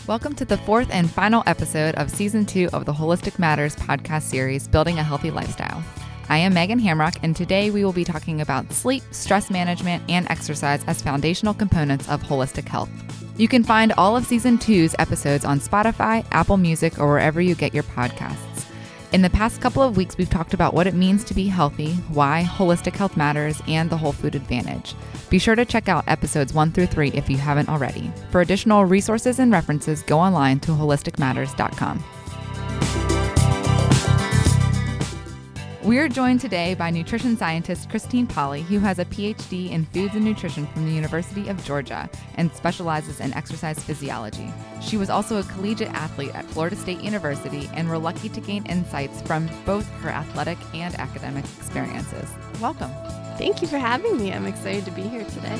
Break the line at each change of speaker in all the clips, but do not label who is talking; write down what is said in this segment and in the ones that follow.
Welcome to the fourth and final episode of Season 2 of the Wholistic Matters podcast series, Building a Healthy Lifestyle. I am Meghan Hamrock, and today we will be talking about sleep, stress management, and exercise as foundational components of holistic health. You can find all of Season 2's episodes on Spotify, Apple Music, or wherever you get your podcasts. In the past couple of weeks, we've talked about what it means to be healthy, why holistic health matters, and the whole food advantage. Be sure to check out episodes 1 through 3 if you haven't already. For additional resources and references, go online to WholisticMatters.com. We are joined today by nutrition scientist Kristine Polley, who has a PhD in foods and nutrition from the University of Georgia and specializes in exercise physiology. She was also a collegiate athlete at Florida State University, and we're lucky to gain insights from both her athletic and academic experiences. Welcome.
Thank you for having me. I'm excited to be here today.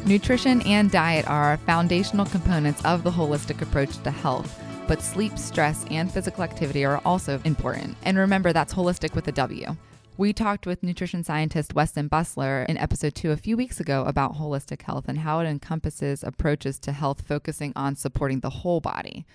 Nutrition and diet are foundational components of the holistic approach to health. But sleep, stress, and physical activity are also important. And remember, that's holistic with a W. We talked with nutrition scientist Weston Bussler in episode 2 a few weeks ago about holistic health and how it encompasses approaches to health focusing on supporting the whole body.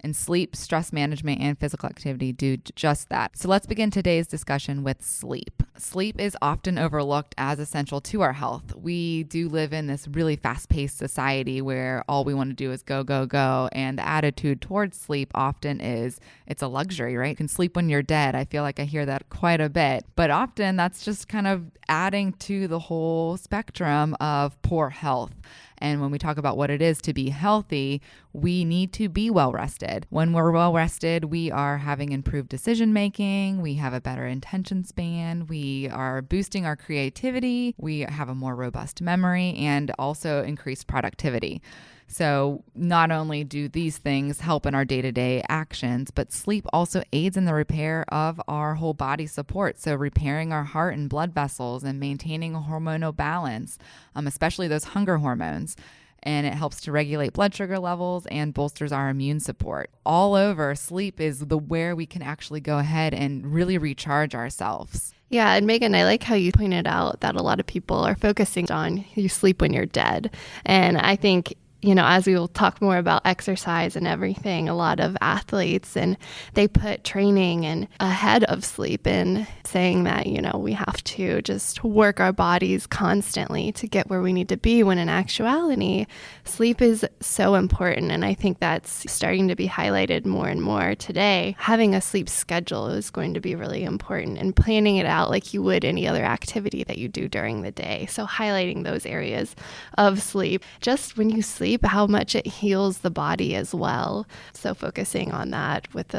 And sleep, stress management, and physical activity do just that. So let's begin today's discussion with sleep. Sleep is often overlooked as essential to our health. We do live in this really fast-paced society where all we want to do is go, go, go. And the attitude towards sleep often is it's a luxury, right? You can sleep when you're dead. I feel like I hear that quite a bit. But often that's just kind of adding to the whole spectrum of poor health. And when we talk about what it is to be healthy, we need to be well rested. When we're well rested, we are having improved decision making, we have a better attention span, we are boosting our creativity, we have a more robust memory, and also increased productivity. So not only do these things help in our day-to-day actions, but sleep also aids in the repair of our whole body support. So repairing our heart and blood vessels and maintaining a hormonal balance, especially those hunger hormones. And it helps to regulate blood sugar levels and bolsters our immune support. All over, sleep is where we can actually go ahead and really recharge ourselves.
Yeah, and Megan, I like how you pointed out that a lot of people are focusing on you sleep when you're dead. And I think as we will talk more about exercise and everything, a lot of athletes, and they put training and ahead of sleep and saying that, we have to just work our bodies constantly to get where we need to be, when in actuality, sleep is so important. And I think that's starting to be highlighted more and more today. Having a sleep schedule is going to be really important, and planning it out like you would any other activity that you do during the day. So highlighting those areas of sleep. Just when you sleep, how much it heals the body as well. So focusing on that with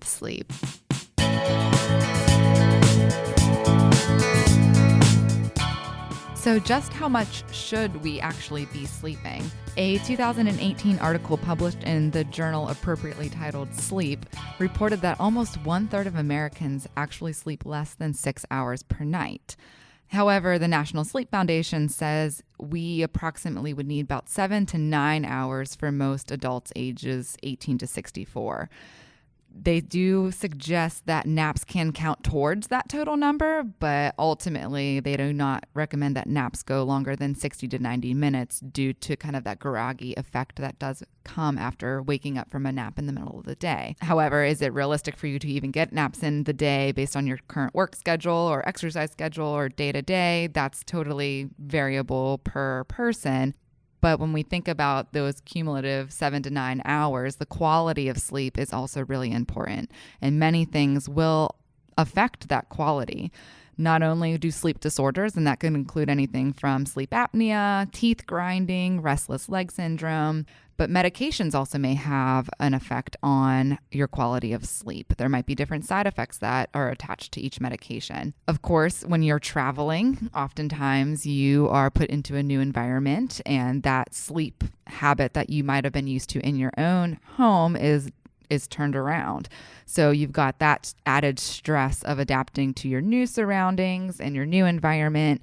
sleep.
So just how much should we actually be sleeping? A 2018 article published in the journal appropriately titled Sleep reported that almost 1/3 of Americans actually sleep less than 6 hours per night. However, the National Sleep Foundation says we approximately would need about 7 to 9 hours for most adults ages 18 to 64. They do suggest that naps can count towards that total number, but ultimately they do not recommend that naps go longer than 60 to 90 minutes due to kind of that groggy effect that does come after waking up from a nap in the middle of the day. However, is it realistic for you to even get naps in the day based on your current work schedule or exercise schedule or day-to-day? That's totally variable per person. But when we think about those cumulative 7 to 9 hours, the quality of sleep is also really important. And many things will affect that quality. Not only do sleep disorders, and that can include anything from sleep apnea, teeth grinding, restless leg syndrome, but medications also may have an effect on your quality of sleep. There might be different side effects that are attached to each medication. Of course, when you're traveling, oftentimes you are put into a new environment, and that sleep habit that you might have been used to in your own home is turned around. So you've got that added stress of adapting to your new surroundings and your new environment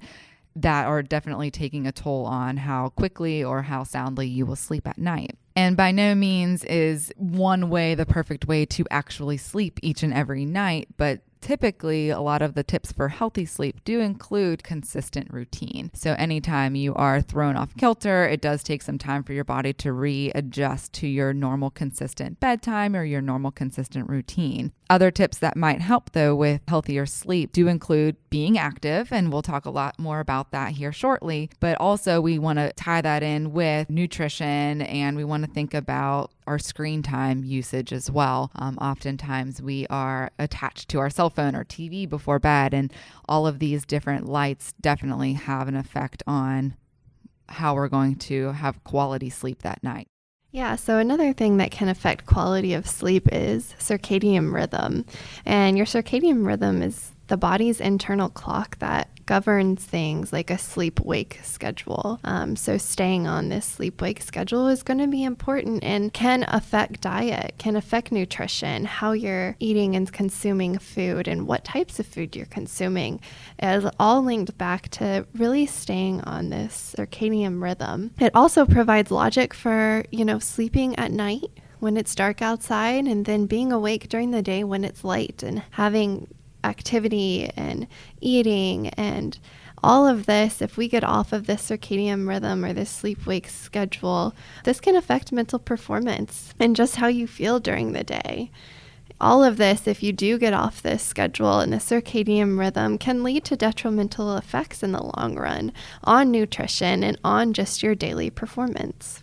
that are definitely taking a toll on how quickly or how soundly you will sleep at night. And by no means is one way the perfect way to actually sleep each and every night, but typically a lot of the tips for healthy sleep do include consistent routine. So anytime you are thrown off kilter, it does take some time for your body to readjust to your normal consistent bedtime or your normal consistent routine. Other tips that might help though with healthier sleep do include being active, and we'll talk a lot more about that here shortly, but also we want to tie that in with nutrition, and we want to think about our screen time usage as well. Oftentimes we are attached to our cell phone or TV before bed, and all of these different lights definitely have an effect on how we're going to have quality sleep that night.
Yeah, so another thing that can affect quality of sleep is circadian rhythm. And your circadian rhythm is the body's internal clock that governs things like a sleep-wake schedule. So staying on this sleep-wake schedule is going to be important and can affect diet, can affect nutrition, how you're eating and consuming food, and what types of food you're consuming, is all linked back to really staying on this circadian rhythm. It also provides logic for, sleeping at night when it's dark outside, and then being awake during the day when it's light, and having activity and eating and all of this. If we get off of this circadian rhythm or this sleep-wake schedule, this can affect mental performance and just how you feel during the day. All of this, if you do get off this schedule and the circadian rhythm, can lead to detrimental effects in the long run on nutrition and on just your daily performance.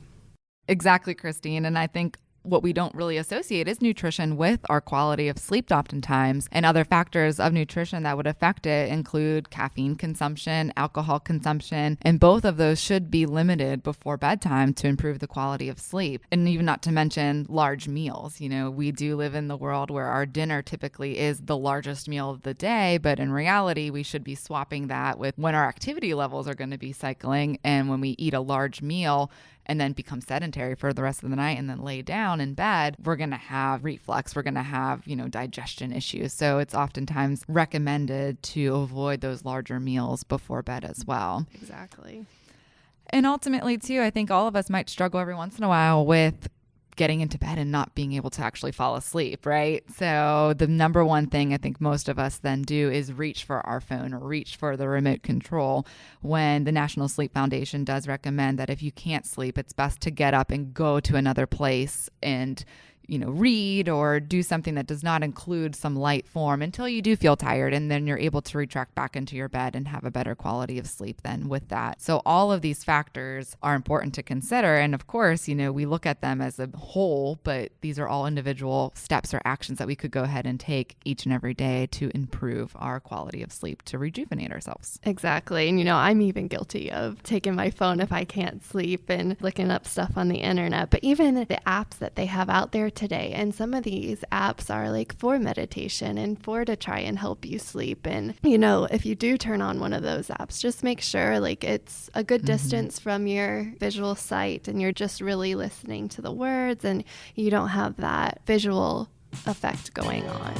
Exactly, Kristine. And I think what we don't really associate is nutrition with our quality of sleep oftentimes. And other factors of nutrition that would affect it include caffeine consumption, alcohol consumption, and both of those should be limited before bedtime to improve the quality of sleep. And even not to mention large meals. We do live in the world where our dinner typically is the largest meal of the day, but in reality, we should be swapping that with when our activity levels are going to be cycling. And when we eat a large meal and then become sedentary for the rest of the night and then lay down in bed, we're going to have reflux. We're going to have, digestion issues. So it's oftentimes recommended to avoid those larger meals before bed as well.
Exactly.
And ultimately, too, I think all of us might struggle every once in a while with getting into bed and not being able to actually fall asleep, right? So the number one thing I think most of us then do is reach for our phone or reach for the remote control, when the National Sleep Foundation does recommend that if you can't sleep, it's best to get up and go to another place and read or do something that does not include some light form until you do feel tired, and then you're able to retract back into your bed and have a better quality of sleep then with that. So all of these factors are important to consider. And of course, we look at them as a whole, but these are all individual steps or actions that we could go ahead and take each and every day to improve our quality of sleep, to rejuvenate ourselves.
Exactly. And I'm even guilty of taking my phone if I can't sleep and looking up stuff on the internet. But even the apps that they have out there today, and some of these apps are like for meditation and for to try and help you sleep. And if you do turn on one of those apps, just make sure it's a good distance from your visual sight, and you're just really listening to the words, and you don't have that visual effect going on.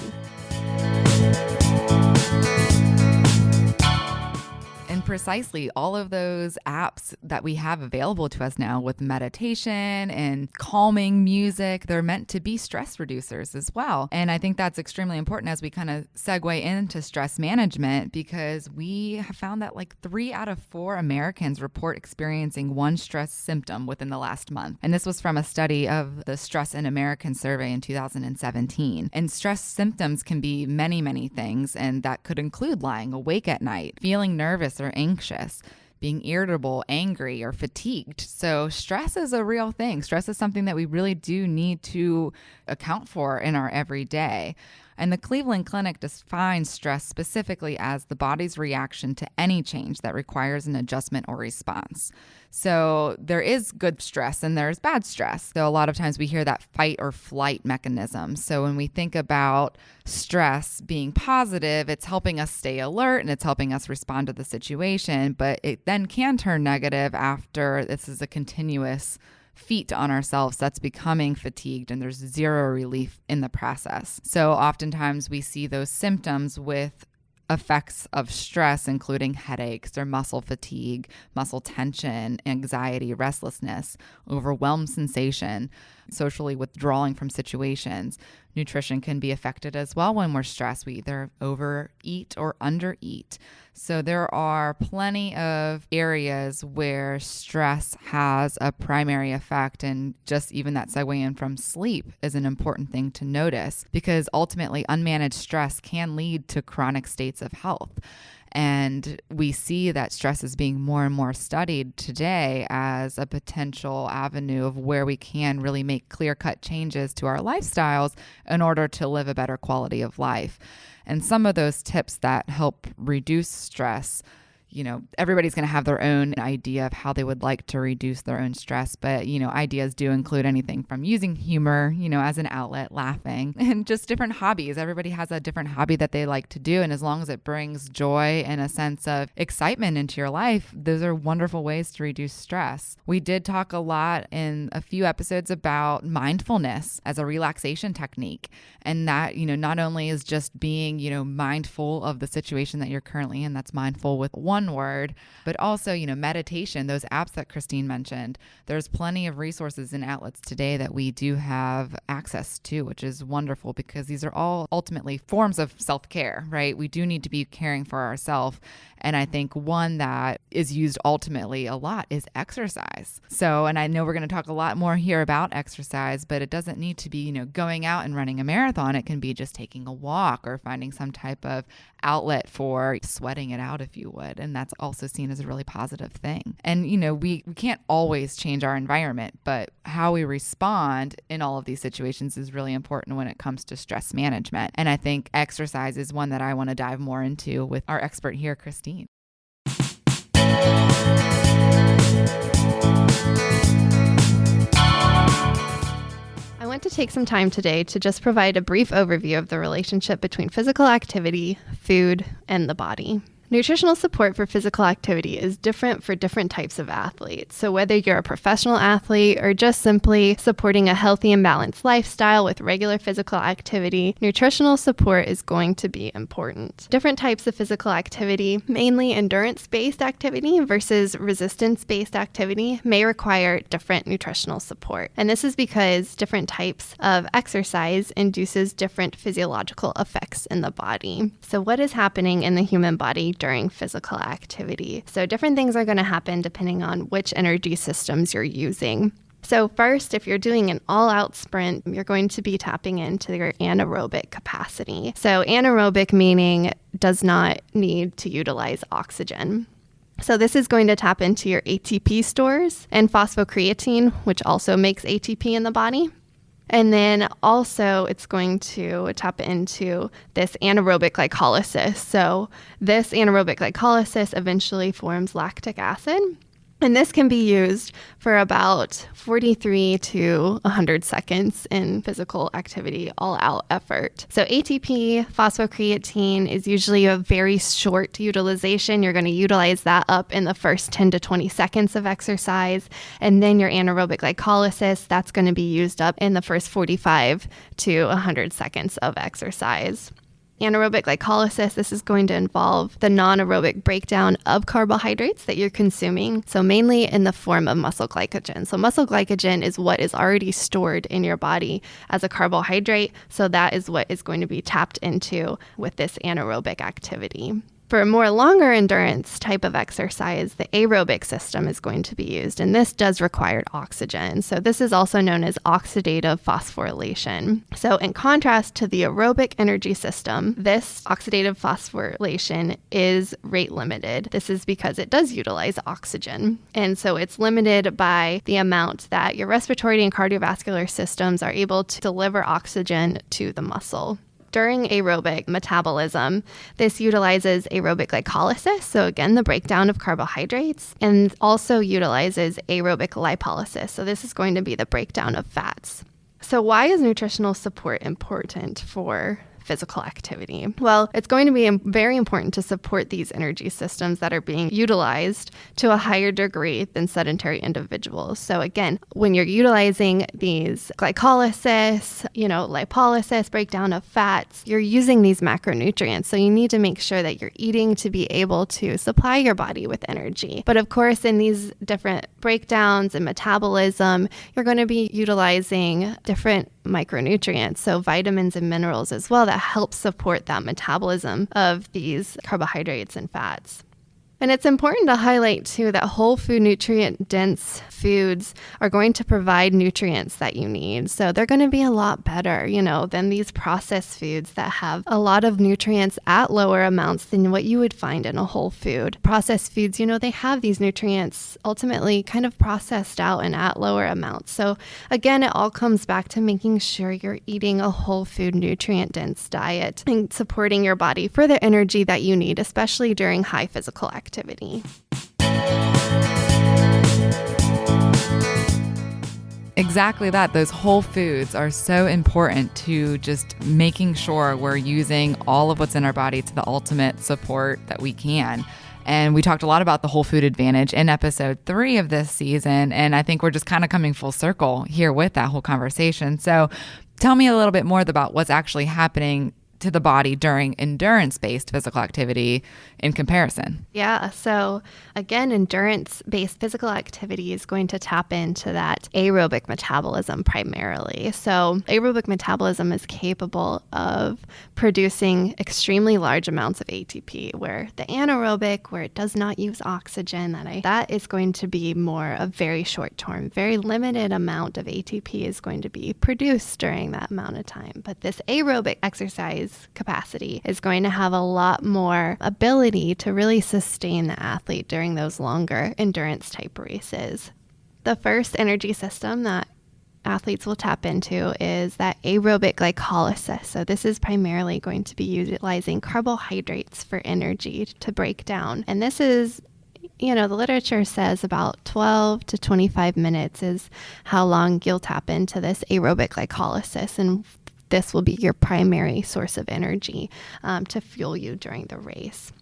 And precisely all of those apps that we have available to us now with meditation and calming music, they're meant to be stress reducers as well. And I think that's extremely important as we kind of segue into stress management, because we have found that 3 out of 4 Americans report experiencing one stress symptom within the last month. And this was from a study of the Stress in American survey in 2017. And stress symptoms can be many, many things, and that could include lying awake at night, feeling nervous or anxious, being irritable, angry, or fatigued. So stress is a real thing. Stress is something that we really do need to account for in our everyday. And the Cleveland Clinic defines stress specifically as the body's reaction to any change that requires an adjustment or response. So there is good stress and there's bad stress. So a lot of times we hear that fight or flight mechanism. So when we think about stress being positive, it's helping us stay alert and it's helping us respond to the situation, but it then can turn negative after this is a continuous feat on ourselves that's becoming fatigued and there's zero relief in the process. So oftentimes we see those symptoms with effects of stress, including headaches or muscle fatigue, muscle tension, anxiety, restlessness, overwhelmed sensation, socially withdrawing from situations, Nutrition can be affected as well when we're stressed. We either overeat or undereat. So there are plenty of areas where stress has a primary effect, and just even that segue in from sleep is an important thing to notice, because ultimately unmanaged stress can lead to chronic states of health. And we see that stress is being more and more studied today as a potential avenue of where we can really make clear-cut changes to our lifestyles in order to live a better quality of life. And some of those tips that help reduce stress, everybody's going to have their own idea of how they would like to reduce their own stress. But, ideas do include anything from using humor, as an outlet, laughing, and just different hobbies. Everybody has a different hobby that they like to do. And as long as it brings joy and a sense of excitement into your life, those are wonderful ways to reduce stress. We did talk a lot in a few episodes about mindfulness as a relaxation technique. And that, not only is just being, mindful of the situation that you're currently in, that's mindful with one word, but also, meditation, those apps that Kristine mentioned. There's plenty of resources and outlets today that we do have access to, which is wonderful, because these are all ultimately forms of self-care, right? We do need to be caring for ourselves. And I think one that is used ultimately a lot is exercise. So, and I know we're going to talk a lot more here about exercise, but it doesn't need to be, going out and running a marathon. It can be just taking a walk or finding some type of outlet for sweating it out, if you would. And that's also seen as a really positive thing. And, we can't always change our environment, but how we respond in all of these situations is really important when it comes to stress management. And I think exercise is one that I want to dive more into with our expert here, Kristine.
I want to take some time today to just provide a brief overview of the relationship between physical activity, food, and the body. Nutritional support for physical activity is different for different types of athletes. So whether you're a professional athlete or just simply supporting a healthy and balanced lifestyle with regular physical activity, nutritional support is going to be important. Different types of physical activity, mainly endurance-based activity versus resistance-based activity, may require different nutritional support. And this is because different types of exercise induces different physiological effects in the body. So what is happening in the human body during physical activity? So different things are going to happen depending on which energy systems you're using. So first, if you're doing an all-out sprint, you're going to be tapping into your anaerobic capacity. So anaerobic meaning does not need to utilize oxygen. So this is going to tap into your ATP stores and phosphocreatine, which also makes ATP in the body. And then also it's going to tap into this anaerobic glycolysis. So this anaerobic glycolysis eventually forms lactic acid. And this can be used for about 43 to 100 seconds in physical activity, all-out effort. So ATP, phosphocreatine is usually a very short utilization. You're going to utilize that up in the first 10 to 20 seconds of exercise. And then your anaerobic glycolysis, that's going to be used up in the first 45 to 100 seconds of exercise. Anaerobic glycolysis, this is going to involve the non-aerobic breakdown of carbohydrates that you're consuming, so mainly in the form of muscle glycogen. So muscle glycogen is what is already stored in your body as a carbohydrate, so that is what is going to be tapped into with this anaerobic activity. For a more longer endurance type of exercise, the aerobic system is going to be used, and this does require oxygen. So this is also known as oxidative phosphorylation. So in contrast to the aerobic energy system, this oxidative phosphorylation is rate limited. This is because it does utilize oxygen. And so it's limited by the amount that your respiratory and cardiovascular systems are able to deliver oxygen to the muscle. During aerobic metabolism, this utilizes aerobic glycolysis, so again, the breakdown of carbohydrates, and also utilizes aerobic lipolysis. So this is going to be the breakdown of fats. So why is nutritional support important for physical activity? Well, it's going to be very important to support these energy systems that are being utilized to a higher degree than sedentary individuals. So again, when you're utilizing these glycolysis, lipolysis, breakdown of fats, you're using these macronutrients. So you need to make sure that you're eating to be able to supply your body with energy. But of course, in these different breakdowns and metabolism, you're going to be utilizing different micronutrients, so vitamins and minerals as well, that help support that metabolism of these carbohydrates and fats. And it's important to highlight, too, that whole food nutrient-dense foods are going to provide nutrients that you need. So they're going to be a lot better, than these processed foods that have a lot of nutrients at lower amounts than what you would find in a whole food. Processed foods, they have these nutrients ultimately kind of processed out and at lower amounts. So again, it all comes back to making sure you're eating a whole food nutrient-dense diet and supporting your body for the energy that you need, especially during high physical activity.
Exactly that. Those whole foods are so important to just making sure we're using all of what's in our body to the ultimate support that we can. And we talked a lot about the whole food advantage in episode 3 of this season. And I think we're just kind of coming full circle here with that whole conversation. So tell me a little bit more about what's actually happening to the body during endurance-based physical activity in comparison.
Yeah. So again, endurance-based physical activity is going to tap into that aerobic metabolism primarily. So aerobic metabolism is capable of producing extremely large amounts of ATP, where the anaerobic, where it does not use oxygen, that is going to be more a very short-term, very limited amount of ATP is going to be produced during that amount of time. But this aerobic exercise capacity is going to have a lot more ability to really sustain the athlete during those longer endurance type races. The first energy system that athletes will tap into is that aerobic glycolysis. So this is primarily going to be utilizing carbohydrates for energy to break down. And this is, the literature says about 12 to 25 minutes is how long you'll tap into this aerobic glycolysis. And this will be your primary source of energy to fuel you during the race.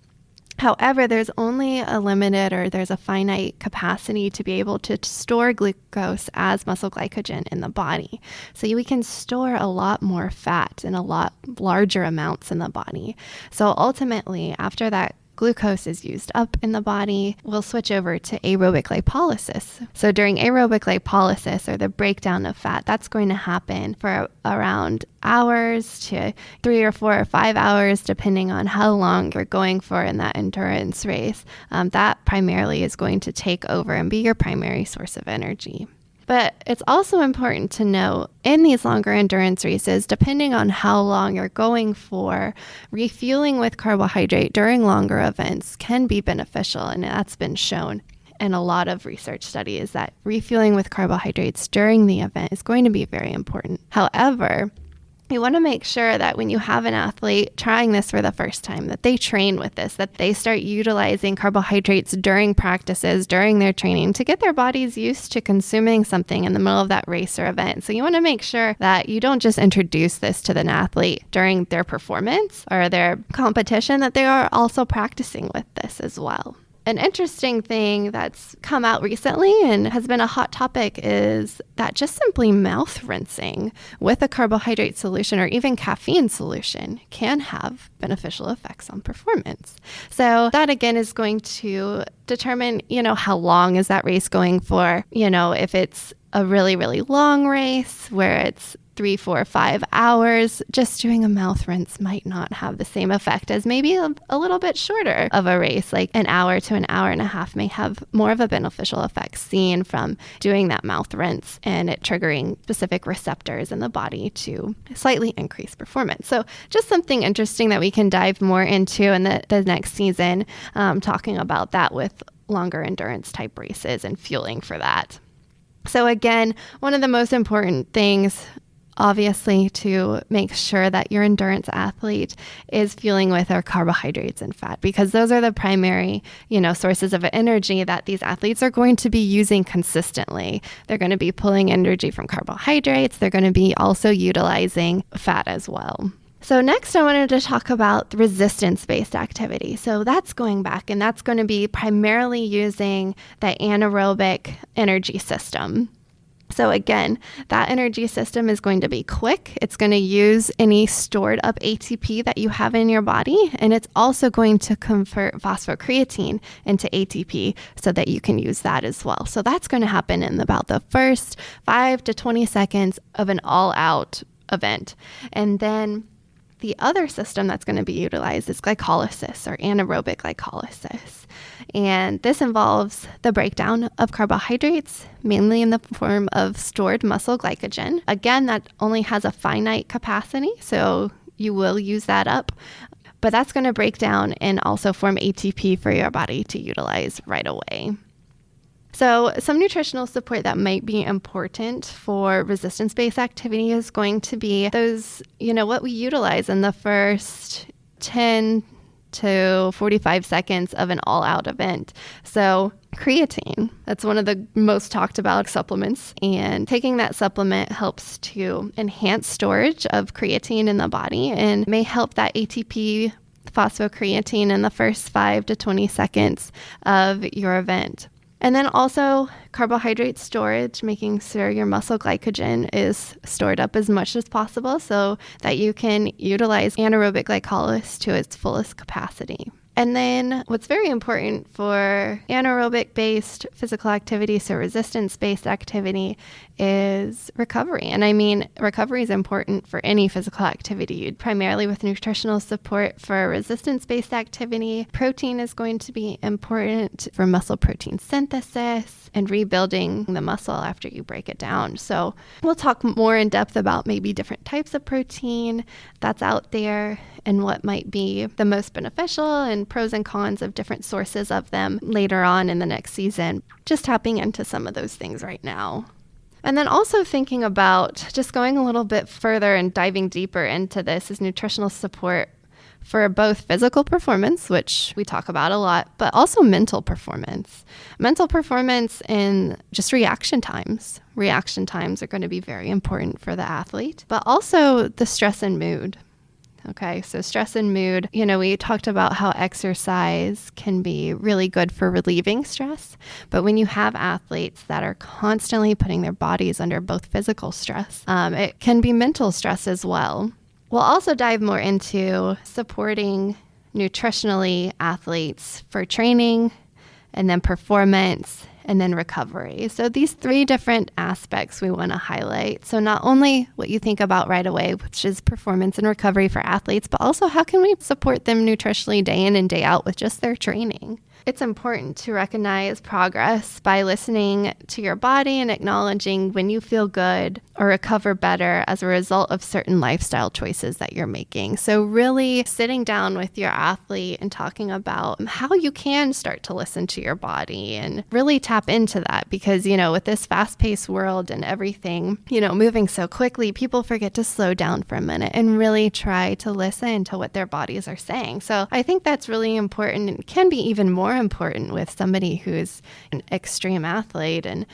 However, there's only there's a finite capacity to be able to store glucose as muscle glycogen in the body. So we can store a lot more fat in a lot larger amounts in the body. So ultimately, after that glucose is used up in the body, we'll switch over to aerobic lipolysis. So during aerobic lipolysis, or the breakdown of fat, that's going to happen for around hours to 3 or 4 or 5 hours, depending on how long you're going for in that endurance race. That primarily is going to take over and be your primary source of energy. But it's also important to note in these longer endurance races, depending on how long you're going for, refueling with carbohydrate during longer events can be beneficial, and that's been shown in a lot of research studies that refueling with carbohydrates during the event is going to be very important. However, you want to make sure that when you have an athlete trying this for the first time, that they train with this, that they start utilizing carbohydrates during practices, during their training, to get their bodies used to consuming something in the middle of that race or event. So you want to make sure that you don't just introduce this to an athlete during their performance or their competition, that they are also practicing with this as well. An interesting thing that's come out recently and has been a hot topic is that just simply mouth rinsing with a carbohydrate solution or even caffeine solution can have beneficial effects on performance. So that again is going to determine, how long is that race going for? If it's a really, really long race where it's 3, 4, 5 hours, just doing a mouth rinse might not have the same effect as maybe a little bit shorter of a race, like an hour to an hour and a half may have more of a beneficial effect seen from doing that mouth rinse and it triggering specific receptors in the body to slightly increase performance. So just something interesting that we can dive more into in the next season, talking about that with longer endurance type races and fueling for that. So again, one of the most important things, obviously, to make sure that your endurance athlete is fueling with our carbohydrates and fat, because those are the primary, sources of energy that these athletes are going to be using consistently. They're going to be pulling energy from carbohydrates. They're going to be also utilizing fat as well. So next, I wanted to talk about resistance-based activity. So that's going back, and that's going to be primarily using the anaerobic energy system. So again, that energy system is going to be quick. It's going to use any stored up ATP that you have in your body, and it's also going to convert phosphocreatine into ATP so that you can use that as well. So that's going to happen in about the first 5 to 20 seconds of an all-out event. And then the other system that's going to be utilized is glycolysis or anaerobic glycolysis. And this involves the breakdown of carbohydrates, mainly in the form of stored muscle glycogen. Again, that only has a finite capacity, so you will use that up. But that's going to break down and also form ATP for your body to utilize right away. So some nutritional support that might be important for resistance-based activity is going to be those, what we utilize in the first 10 to 45 seconds of an all-out event. So creatine, that's one of the most talked about supplements, and taking that supplement helps to enhance storage of creatine in the body and may help that ATP phosphocreatine in the first 5 to 20 seconds of your event. And then also carbohydrate storage, making sure your muscle glycogen is stored up as much as possible so that you can utilize anaerobic glycolysis to its fullest capacity. And then what's very important for anaerobic-based physical activity, so resistance-based activity, is recovery. And I mean, recovery is important for any physical activity, primarily with nutritional support for resistance-based activity. Protein is going to be important for muscle protein synthesis and rebuilding the muscle after you break it down. So we'll talk more in depth about maybe different types of protein that's out there and what might be the most beneficial and pros and cons of different sources of them later on in the next season. Just tapping into some of those things right now. And then also thinking about just going a little bit further and diving deeper into this is nutritional support for both physical performance, which we talk about a lot, but also mental performance. Mental performance and just reaction times. Reaction times are going to be very important for the athlete, but also the stress and mood. Okay, so stress and mood, we talked about how exercise can be really good for relieving stress, but when you have athletes that are constantly putting their bodies under both physical stress, it can be mental stress as well. We'll also dive more into supporting nutritionally athletes for training and then performance and then recovery. So these 3 different aspects we want to highlight. So not only what you think about right away, which is performance and recovery for athletes, but also how can we support them nutritionally day in and day out with just their training. It's important to recognize progress by listening to your body and acknowledging when you feel good or recover better as a result of certain lifestyle choices that you're making. So really sitting down with your athlete and talking about how you can start to listen to your body and really tap into that because, with this fast-paced world and everything, moving so quickly, people forget to slow down for a minute and really try to listen to what their bodies are saying. So I think that's really important and can be even more important with somebody who's an extreme athlete and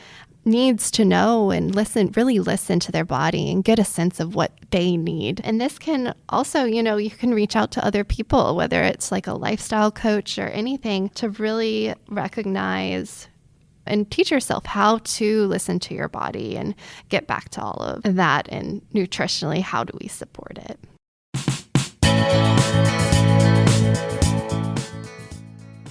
needs to know and really listen to their body and get a sense of what they need. And this can also, you can reach out to other people, whether it's like a lifestyle coach or anything, to really recognize and teach yourself how to listen to your body and get back to all of that. And nutritionally, how do we support it?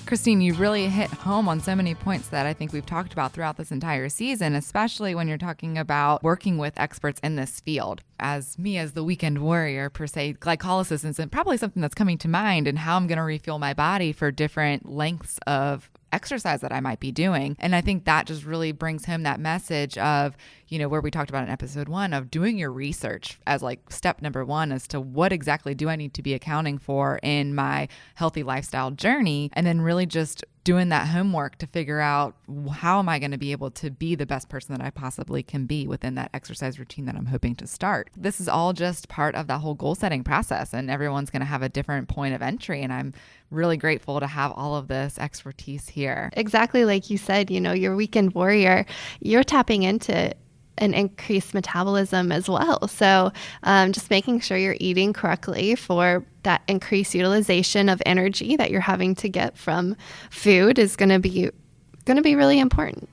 Kristine, you really hit home on so many points that I think we've talked about throughout this entire season, especially when you're talking about working with experts in this field. As me, as the weekend warrior, per se, glycolysis is probably something that's coming to mind and how I'm going to refuel my body for different lengths of exercise that I might be doing. And I think that just really brings home that message of, where we talked about in episode 1 of doing your research as like step number 1 as to what exactly do I need to be accounting for in my healthy lifestyle journey. And then really just doing that homework to figure out how am I going to be able to be the best person that I possibly can be within that exercise routine that I'm hoping to start. This is all just part of that whole goal setting process, and everyone's going to have a different point of entry. And I'm really grateful to have all of this expertise here.
Exactly like you said, your weekend warrior, you're tapping into an increased metabolism as well. So just making sure you're eating correctly for that increased utilization of energy that you're having to get from food is going to be really important.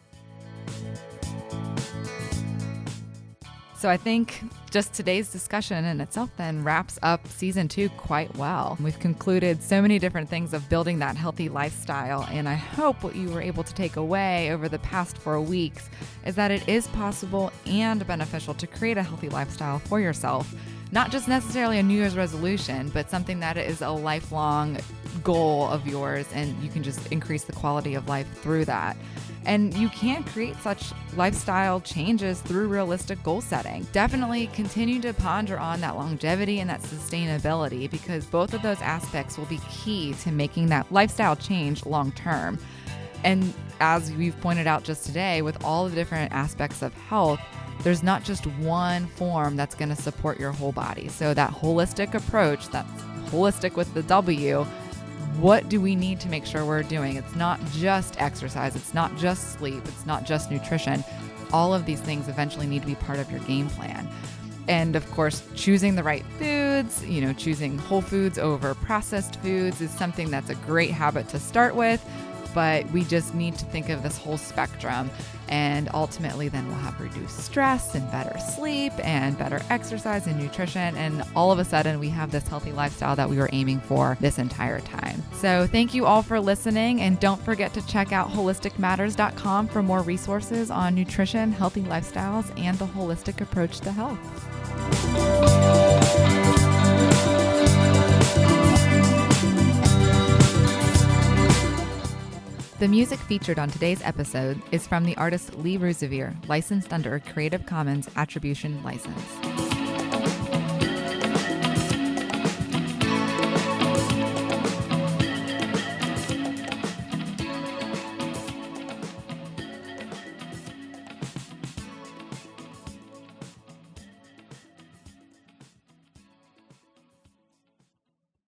So I think just today's discussion in itself then wraps up season 2 quite well. We've concluded so many different things of building that healthy lifestyle, and I hope what you were able to take away over the past 4 weeks is that it is possible and beneficial to create a healthy lifestyle for yourself. Not just necessarily a New Year's resolution, but something that is a lifelong goal of yours, and you can just increase the quality of life through that. And you can create such lifestyle changes through realistic goal setting. Definitely continue to ponder on that longevity and that sustainability, because both of those aspects will be key to making that lifestyle change long term. And as we've pointed out just today, with all the different aspects of health, there's not just one form that's going to support your whole body. So that holistic approach, that's holistic with the W, what do we need to make sure we're doing? It's not just exercise. It's not just sleep. It's not just nutrition. All of these things eventually need to be part of your game plan. And of course, choosing the right foods, choosing whole foods over processed foods is something that's a great habit to start with. But we just need to think of this whole spectrum, and ultimately then we'll have reduced stress and better sleep and better exercise and nutrition, and all of a sudden we have this healthy lifestyle that we were aiming for this entire time. So thank you all for listening, and don't forget to check out WholisticMatters.com for more resources on nutrition, healthy lifestyles, and the holistic approach to health. The music featured on today's episode is from the artist Lee Roosevere, licensed under a Creative Commons Attribution License.